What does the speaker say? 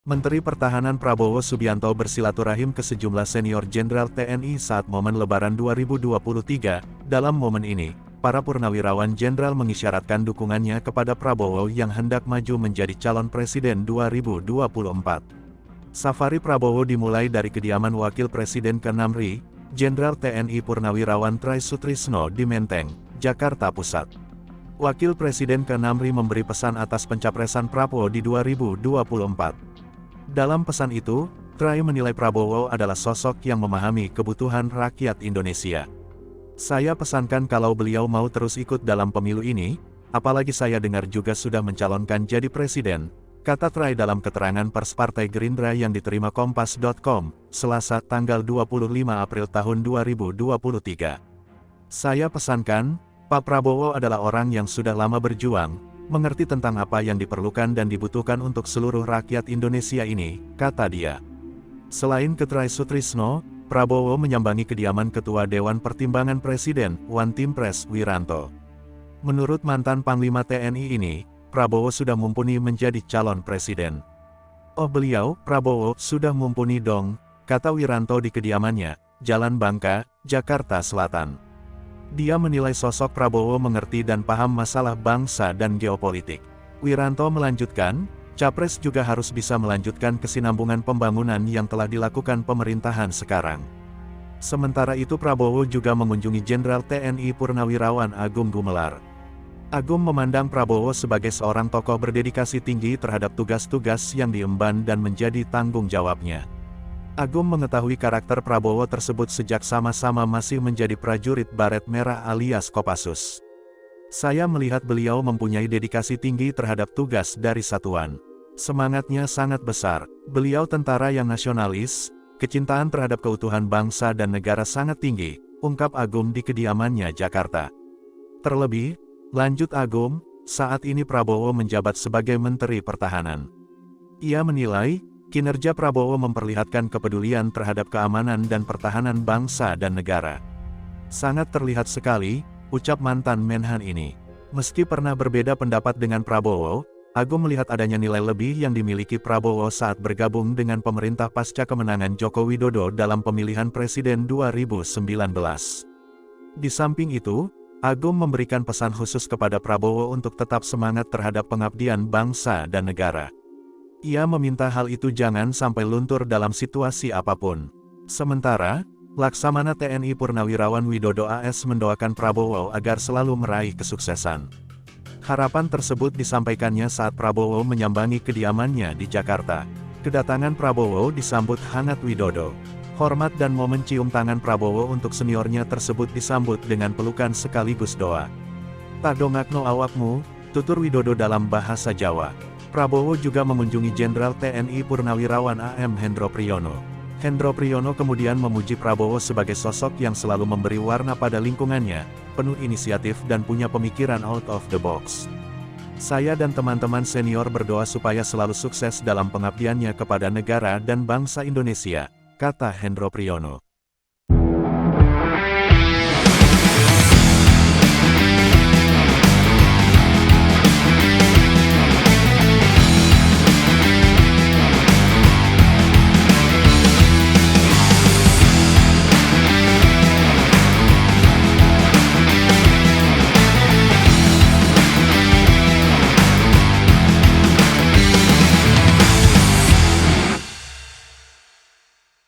Menteri Pertahanan Prabowo Subianto bersilaturahim ke sejumlah senior Jenderal TNI saat momen Lebaran 2023. Dalam momen ini, para purnawirawan jenderal mengisyaratkan dukungannya kepada Prabowo yang hendak maju menjadi calon presiden 2024. Safari Prabowo dimulai dari kediaman Wakil Presiden ke-6 RI, Jenderal TNI Purnawirawan Try Sutrisno di Menteng, Jakarta Pusat. Wakil Presiden ke-6 RI memberi pesan atas pencapresan Prabowo di 2024. Dalam pesan itu, Try menilai Prabowo adalah sosok yang memahami kebutuhan rakyat Indonesia. Saya pesankan kalau beliau mau terus ikut dalam pemilu ini, apalagi saya dengar juga sudah mencalonkan jadi presiden, kata Try dalam keterangan pers Partai Gerindra yang diterima Kompas.com, Selasa tanggal 25 April tahun 2023. Saya pesankan, Pak Prabowo adalah orang yang sudah lama berjuang, mengerti tentang apa yang diperlukan dan dibutuhkan untuk seluruh rakyat Indonesia ini, kata dia. Selain ke Try Sutrisno, Prabowo menyambangi kediaman Ketua Dewan Pertimbangan Presiden, Wantimpres Wiranto. Menurut mantan Panglima TNI ini, Prabowo sudah mumpuni menjadi calon presiden. Oh beliau, Prabowo, sudah mumpuni dong, kata Wiranto di kediamannya, Jalan Bangka, Jakarta Selatan. Dia menilai sosok Prabowo mengerti dan paham masalah bangsa dan geopolitik. Wiranto melanjutkan, Capres juga harus bisa melanjutkan kesinambungan pembangunan yang telah dilakukan pemerintahan sekarang. Sementara itu Prabowo juga mengunjungi Jenderal TNI Purnawirawan Agung Gumelar. Agung memandang Prabowo sebagai seorang tokoh berdedikasi tinggi terhadap tugas-tugas yang diemban dan menjadi tanggung jawabnya. Agung mengetahui karakter Prabowo tersebut sejak sama-sama masih menjadi prajurit baret merah alias Kopassus. Saya melihat beliau mempunyai dedikasi tinggi terhadap tugas dari satuan. Semangatnya sangat besar, beliau tentara yang nasionalis, kecintaan terhadap keutuhan bangsa dan negara sangat tinggi, ungkap Agung di kediamannya Jakarta. Terlebih, lanjut Agung, saat ini Prabowo menjabat sebagai Menteri Pertahanan. Ia menilai, kinerja Prabowo memperlihatkan kepedulian terhadap keamanan dan pertahanan bangsa dan negara. Sangat terlihat sekali, ucap mantan Menhan ini. Meski pernah berbeda pendapat dengan Prabowo, Agung melihat adanya nilai lebih yang dimiliki Prabowo saat bergabung dengan pemerintah pasca kemenangan Joko Widodo dalam pemilihan presiden 2019. Di samping itu, Agung memberikan pesan khusus kepada Prabowo untuk tetap semangat terhadap pengabdian bangsa dan negara. Ia meminta hal itu jangan sampai luntur dalam situasi apapun. Sementara, Laksamana TNI Purnawirawan Widodo AS mendoakan Prabowo agar selalu meraih kesuksesan. Harapan tersebut disampaikannya saat Prabowo menyambangi kediamannya di Jakarta. Kedatangan Prabowo disambut hangat Widodo. Hormat dan momen cium tangan Prabowo untuk seniornya tersebut disambut dengan pelukan sekaligus doa. Tak dongakno awakmu, tutur Widodo dalam bahasa Jawa. Prabowo juga mengunjungi Jenderal TNI Purnawirawan AM Hendro Priyono. Hendro Priyono kemudian memuji Prabowo sebagai sosok yang selalu memberi warna pada lingkungannya, penuh inisiatif dan punya pemikiran out of the box. Saya dan teman-teman senior berdoa supaya selalu sukses dalam pengabdiannya kepada negara dan bangsa Indonesia, kata Hendro Priyono.